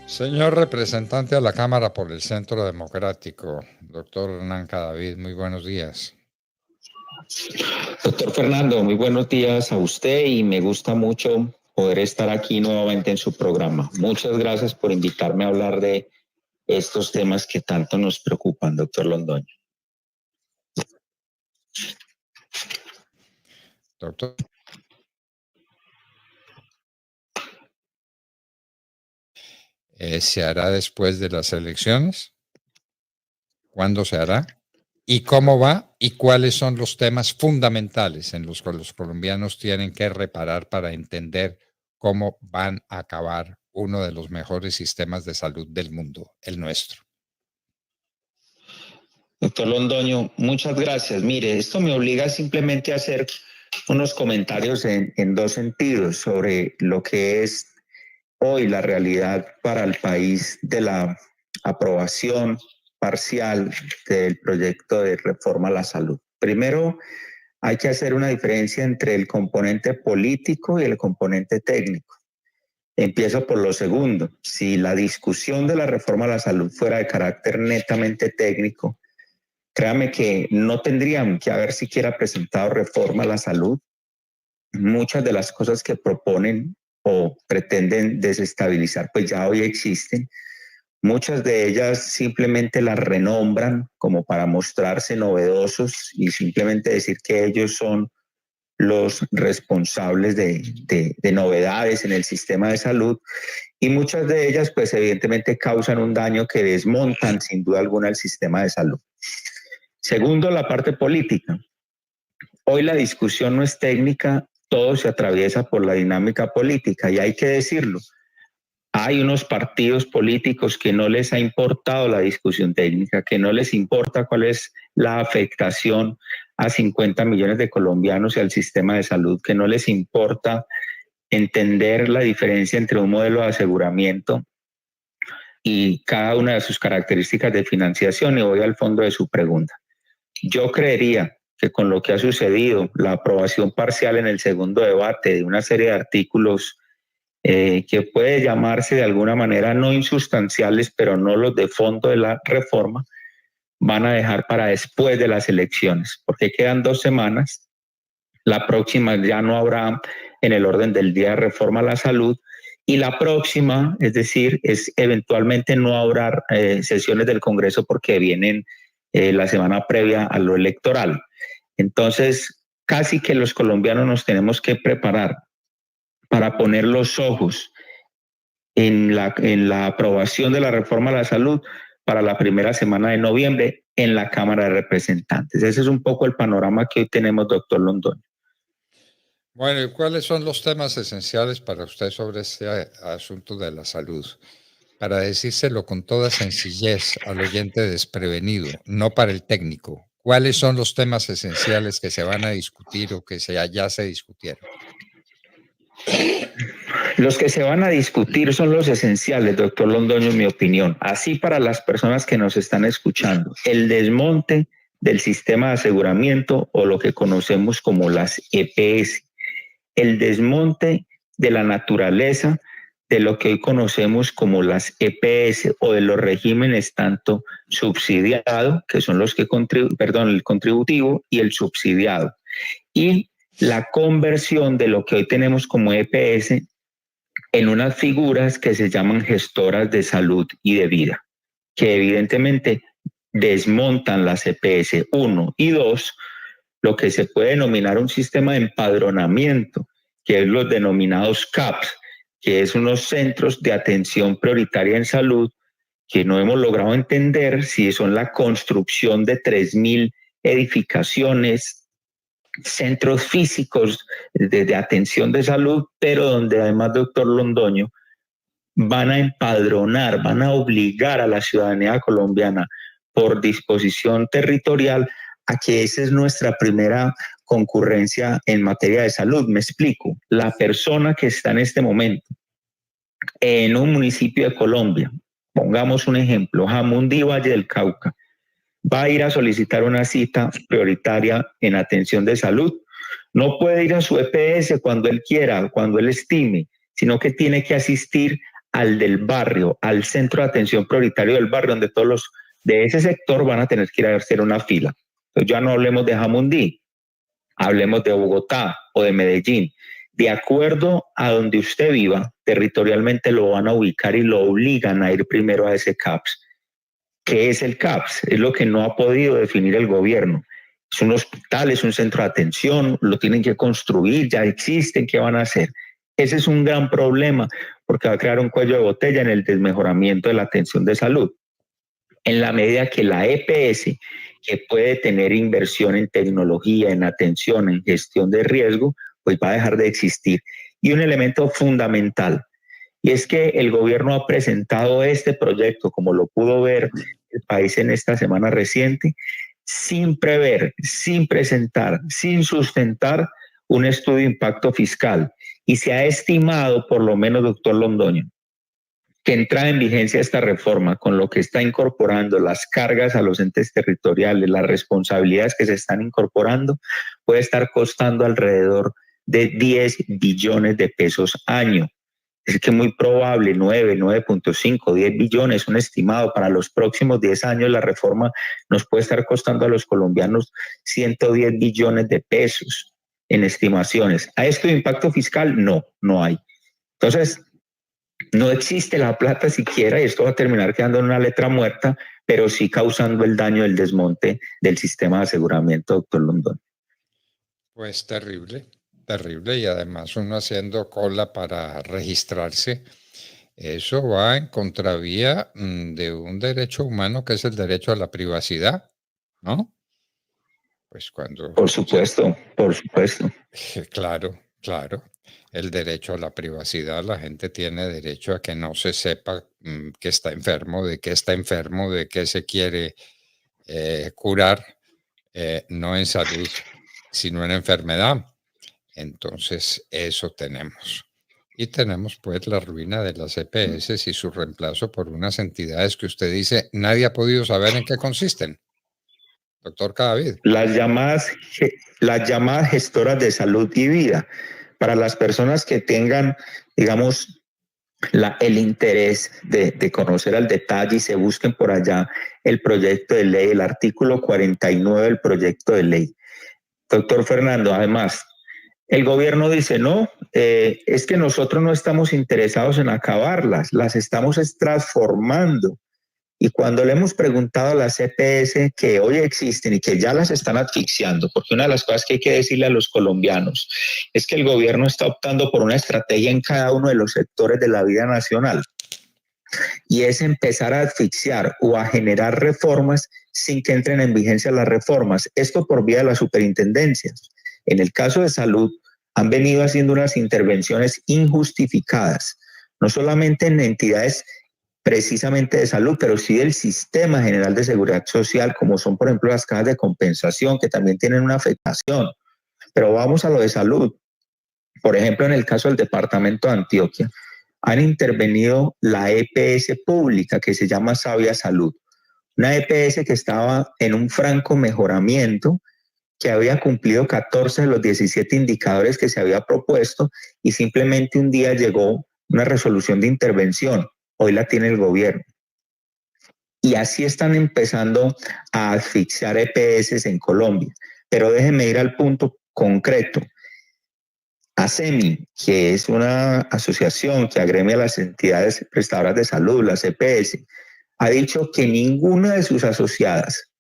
Señor representante a la Cámara por el Centro Democrático, doctor Hernán Cadavid, muy buenos días. Doctor Fernando, muy buenos días a usted y me gusta mucho poder estar aquí nuevamente en su programa. Muchas gracias por invitarme a hablar de estos temas que tanto nos preocupan, doctor Londoño. Doctor, ¿se hará después de las elecciones? ¿Cuándo se hará? ¿Y cómo va? ¿Y cuáles son los temas fundamentales en los que los colombianos tienen que reparar para entender cómo van a acabar uno de los mejores sistemas de salud del mundo, el nuestro? Doctor Londoño, muchas gracias. Mire, esto me obliga simplemente a hacer unos comentarios en dos sentidos sobre lo que es hoy la realidad para el país de la aprobación parcial del proyecto de reforma a la salud. Primero, hay que hacer una diferencia entre el componente político y el componente técnico. Empiezo por lo segundo. Si la discusión de la reforma a la salud fuera de carácter netamente técnico, créame que no tendrían que haber siquiera presentado reforma a la salud. Muchas de las cosas que proponen o pretenden desestabilizar, pues ya hoy existen. Muchas de ellas simplemente las renombran como para mostrarse novedosos y simplemente decir que ellos son los responsables de novedades en el sistema de salud, y muchas de ellas pues evidentemente causan un daño que desmontan sin duda alguna el sistema de salud. Segundo, la parte política. Hoy la discusión no es técnica, todo se atraviesa por la dinámica política y hay que decirlo. Hay unos partidos políticos que no les ha importado la discusión técnica, que no les importa cuál es la afectación a 50 millones de colombianos y al sistema de salud, que no les importa entender la diferencia entre un modelo de aseguramiento y cada una de sus características de financiación. Y voy al fondo de su pregunta. Yo creería que con lo que ha sucedido, la aprobación parcial en el segundo debate de una serie de artículos que puede llamarse de alguna manera no insustanciales, pero no los de fondo de la reforma, van a dejar para después de las elecciones, porque quedan 2 semanas. La próxima ya no habrá en el orden del día de reforma a la salud, y la próxima, es decir, eventualmente no habrá sesiones del Congreso porque vienen la semana previa a lo electoral. Entonces, casi que los colombianos nos tenemos que preparar para poner los ojos en la aprobación de la reforma a la salud para la primera semana de noviembre en la Cámara de Representantes. Ese es un poco el panorama que hoy tenemos, doctor Londoño. Bueno, ¿y cuáles son los temas esenciales para usted sobre este asunto de la salud? Para decírselo con toda sencillez al oyente desprevenido, no para el técnico. ¿Cuáles son los temas esenciales que se van a discutir o que ya se discutieron? Los que se van a discutir son los esenciales, doctor Londoño, en mi opinión. Así para las personas que nos están escuchando. El desmonte del sistema de aseguramiento o lo que conocemos como las EPS. El desmonte de la naturaleza de lo que hoy conocemos como las EPS o de los regímenes tanto subsidiado, que son los que el contributivo y el subsidiado. Y la conversión de lo que hoy tenemos como EPS en unas figuras que se llaman gestoras de salud y de vida, que evidentemente desmontan las EPS 1 y 2, lo que se puede denominar un sistema de empadronamiento, que es los denominados CAPS, que es unos centros de atención prioritaria en salud, que no hemos logrado entender si son la construcción de 3.000 edificaciones, centros físicos de atención de salud, pero donde además, doctor Londoño, van a empadronar, van a obligar a la ciudadanía colombiana por disposición territorial a que esa es nuestra primera concurrencia en materia de salud. Me explico. La persona que está en este momento en un municipio de Colombia, pongamos un ejemplo, Jamundí, Valle del Cauca, va a ir a solicitar una cita prioritaria en atención de salud. No puede ir a su EPS cuando él quiera, cuando él estime, sino que tiene que asistir al del barrio, al centro de atención prioritario del barrio, donde todos los de ese sector van a tener que ir a hacer una fila. Entonces ya no hablemos de Jamundí, hablemos de Bogotá o de Medellín. De acuerdo a donde usted viva, territorialmente lo van a ubicar y lo obligan a ir primero a ese CAPS. ¿Qué es el CAPS? Es lo que no ha podido definir el gobierno. Es un hospital, es un centro de atención, lo tienen que construir, ya existen, ¿qué van a hacer? Ese es un gran problema porque va a crear un cuello de botella en el desmejoramiento de la atención de salud. En la medida que la EPS, que puede tener inversión en tecnología, en atención, en gestión de riesgo, pues va a dejar de existir. Y un elemento fundamental, y es que el gobierno ha presentado este proyecto, como lo pudo ver el país en esta semana reciente, sin prever, sin presentar, sin sustentar un estudio de impacto fiscal. Y se ha estimado, por lo menos, doctor Londoño, que entra en vigencia esta reforma con lo que está incorporando las cargas a los entes territoriales, las responsabilidades que se están incorporando, puede estar costando alrededor de 10 billones de pesos año. Es que muy probable, 9.5, 10 billones, un estimado para los próximos 10 años, la reforma nos puede estar costando a los colombianos 110 billones de pesos en estimaciones. ¿A esto de impacto fiscal? No hay. Entonces, no existe la plata siquiera y esto va a terminar quedando en una letra muerta, pero sí causando el daño del desmonte del sistema de aseguramiento, doctor Londoño. Pues terrible, terrible, y además uno haciendo cola para registrarse, eso va en contravía de un derecho humano que es el derecho a la privacidad, ¿no? Pues cuando... Por supuesto. Claro, claro. El derecho a la privacidad, la gente tiene derecho a que no se sepa que está enfermo, de qué se quiere curar, no en salud, sino en enfermedad. Entonces, eso tenemos. Y tenemos pues la ruina de las EPS y su reemplazo por unas entidades que usted dice nadie ha podido saber en qué consisten. Doctor Cadavid. Las llamadas gestoras de salud y vida. Para las personas que tengan, digamos, el interés de conocer al detalle y se busquen por allá el proyecto de ley, el artículo 49 del proyecto de ley. Doctor Fernando, además, el gobierno dice, no, es que nosotros no estamos interesados en acabarlas, las estamos transformando. Y cuando le hemos preguntado a las EPS que hoy existen y que ya las están asfixiando, porque una de las cosas que hay que decirle a los colombianos es que el gobierno está optando por una estrategia en cada uno de los sectores de la vida nacional, y es empezar a asfixiar o a generar reformas sin que entren en vigencia las reformas. Esto por vía de las superintendencias. En el caso de salud, han venido haciendo unas intervenciones injustificadas, no solamente en entidades precisamente de salud, pero sí del sistema general de seguridad social, como son, por ejemplo, las cajas de compensación, que también tienen una afectación. Pero vamos a lo de salud. Por ejemplo, en el caso del departamento de Antioquia, han intervenido la EPS pública, que se llama Sabia Salud. Una EPS que estaba en un franco mejoramiento, que había cumplido 14 de los 17 indicadores que se había propuesto, y simplemente un día llegó una resolución de intervención. Hoy la tiene el gobierno. Y así están empezando a asfixiar EPS en Colombia. Pero déjenme ir al punto concreto. ASEMI, que es una asociación que agremia a las entidades prestadoras de salud, las EPS, ha dicho que ninguna de sus asociadas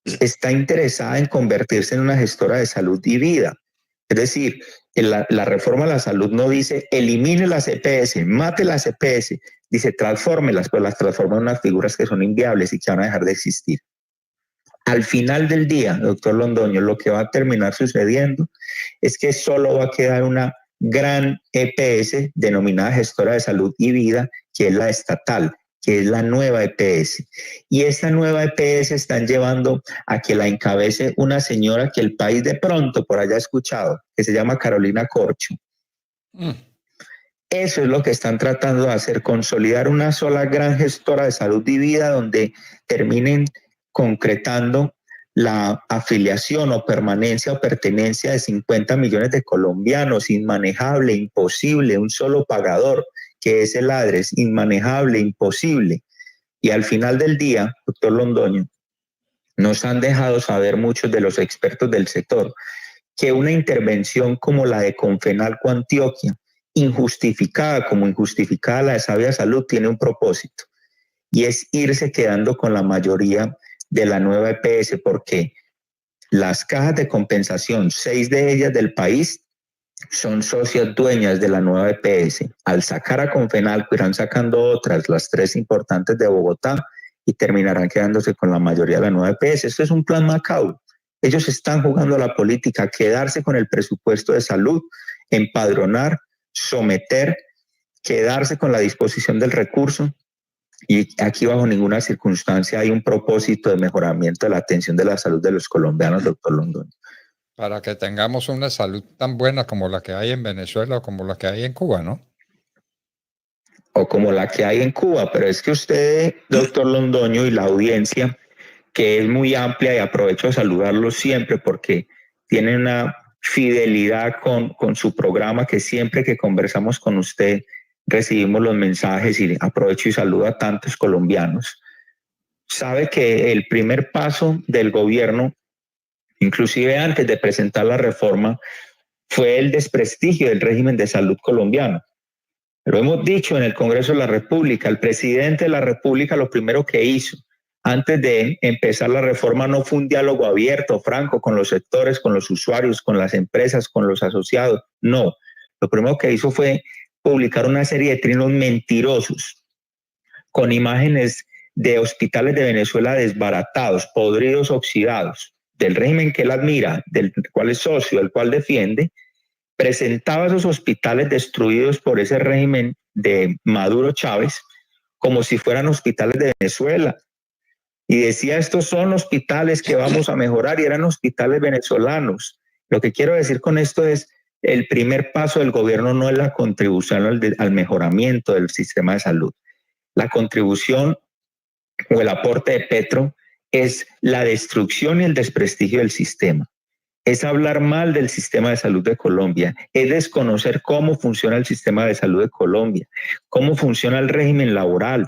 está interesada en convertirse en una gestora de salud y vida. Es decir, la reforma de la salud no dice elimine las EPS, mate las EPS, dice transfórmelas, pero las transforma en unas figuras que son inviables y que van a dejar de existir. Al final del día, doctor Londoño, lo que va a terminar sucediendo es que solo va a quedar una gran EPS denominada gestora de salud y vida, que es la estatal, que es la nueva EPS. Y esta nueva EPS están llevando a que la encabece una señora que el país de pronto por allá ha escuchado, que se llama Carolina Corcho. Eso es lo que están tratando de hacer, consolidar una sola gran gestora de salud y vida donde terminen concretando la afiliación o permanencia o pertenencia de 50 millones de colombianos, inmanejable, imposible, un solo pagador, que ese ladre es inmanejable, imposible. Y al final del día, doctor Londoño, nos han dejado saber muchos de los expertos del sector que una intervención como la de Confenalco Antioquia, injustificada como injustificada la de Sabia Salud, tiene un propósito, y es irse quedando con la mayoría de la nueva EPS, porque las cajas de compensación, 6 de ellas del país, son socias dueñas de la nueva EPS. Al sacar a Confenalco irán sacando otras, las 3 importantes de Bogotá, y terminarán quedándose con la mayoría de la nueva EPS. Esto es un plan macabro. Ellos están jugando a la política, quedarse con el presupuesto de salud, empadronar, someter, quedarse con la disposición del recurso. Y aquí bajo ninguna circunstancia hay un propósito de mejoramiento de la atención de la salud de los colombianos, doctor Londoño. Para que tengamos una salud tan buena como la que hay en Venezuela o como la que hay en Cuba, ¿no? O como la que hay en Cuba, pero es que usted, doctor Londoño, y la audiencia, que es muy amplia, y aprovecho a saludarlos siempre porque tienen una fidelidad con su programa, que siempre que conversamos con usted recibimos los mensajes, y aprovecho y saludo a tantos colombianos. Sabe que el primer paso del gobierno, inclusive antes de presentar la reforma, fue el desprestigio del régimen de salud colombiano. Lo hemos dicho en el Congreso de la República. El presidente de la República lo primero que hizo antes de empezar la reforma no fue un diálogo abierto, franco, con los sectores, con los usuarios, con las empresas, con los asociados. No, lo primero que hizo fue publicar una serie de trinos mentirosos con imágenes de hospitales de Venezuela desbaratados, podridos, oxidados, del régimen que él admira, del cual es socio, del cual defiende. Presentaba esos hospitales destruidos por ese régimen de Maduro Chávez como si fueran hospitales de Venezuela. Y decía, estos son hospitales que vamos a mejorar, y eran hospitales venezolanos. Lo que quiero decir con esto es, el primer paso del gobierno no es la contribución al mejoramiento del sistema de salud. La contribución o el aporte de Petro es la destrucción y el desprestigio del sistema. Es hablar mal del sistema de salud de Colombia, es desconocer cómo funciona el sistema de salud de Colombia, cómo funciona el régimen laboral.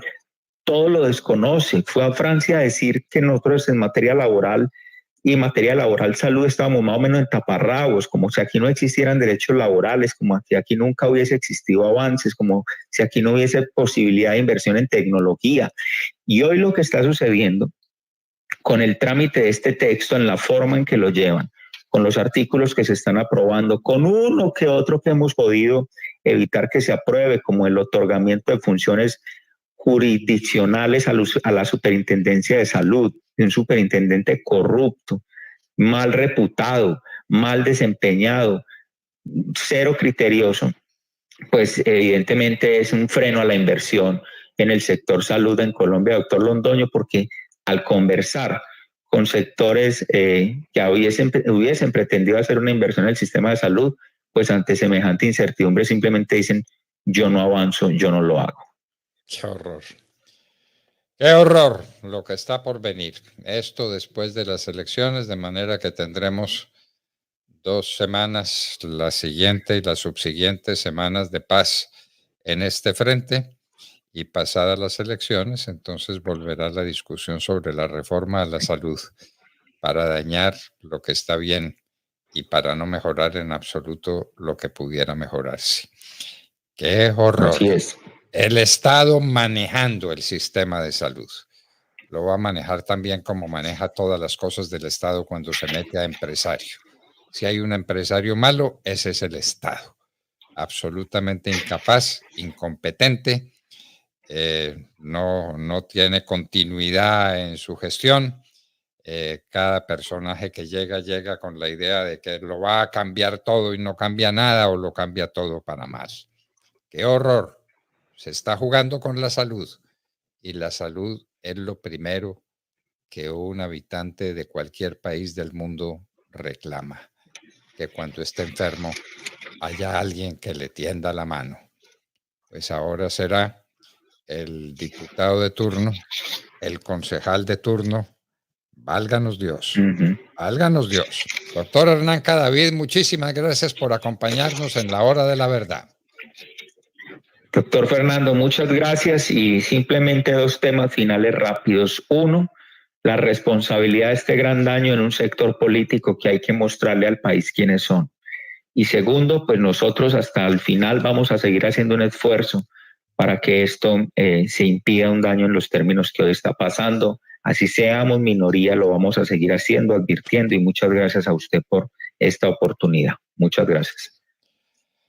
Todo lo desconoce. Fue a Francia a decir que nosotros en materia laboral y en materia laboral salud estábamos más o menos en taparrabos, como si aquí no existieran derechos laborales, como si aquí nunca hubiese existido avances, como si aquí no hubiese posibilidad de inversión en tecnología. Y hoy lo que está sucediendo con el trámite de este texto, en la forma en que lo llevan, con los artículos que se están aprobando, con uno que otro que hemos podido evitar que se apruebe, como el otorgamiento de funciones jurisdiccionales a la superintendencia de salud, de un superintendente corrupto, mal reputado, mal desempeñado, cero criterioso, pues evidentemente es un freno a la inversión en el sector salud en Colombia, doctor Londoño, porque al conversar con sectores que hubiesen pretendido hacer una inversión en el sistema de salud, pues ante semejante incertidumbre simplemente dicen, yo no avanzo, yo no lo hago. Qué horror. Qué horror lo que está por venir. Esto después de las elecciones, de manera que tendremos 2 semanas, la siguiente y las subsiguientes semanas de paz en este frente, y pasadas las elecciones, entonces volverá la discusión sobre la reforma a la salud para dañar lo que está bien y para no mejorar en absoluto lo que pudiera mejorarse. ¡Qué horror! Así es. El Estado manejando el sistema de salud. Lo va a manejar también como maneja todas las cosas del Estado cuando se mete a empresario. Si hay un empresario malo, ese es el Estado. Absolutamente incapaz, incompetente, no tiene continuidad en su gestión. Cada personaje que llega con la idea de que lo va a cambiar todo y no cambia nada, o lo cambia todo para mal. ¡Qué horror! Se está jugando con la salud, y la salud es lo primero que un habitante de cualquier país del mundo reclama, que cuando esté enfermo haya alguien que le tienda la mano. Pues ahora será el diputado de turno, el concejal de turno. Válganos Dios, válganos Dios. Doctor Hernán Cadavid, muchísimas gracias por acompañarnos en la hora de la verdad. Doctor Fernando, muchas gracias y simplemente 2 temas finales rápidos. 1, la responsabilidad de este gran daño en un sector político que hay que mostrarle al país quiénes son. Y 2, pues nosotros hasta el final vamos a seguir haciendo un esfuerzo para que esto se impida un daño en los términos que hoy está pasando. Así seamos minoría, lo vamos a seguir haciendo, advirtiendo, y muchas gracias a usted por esta oportunidad. Muchas gracias.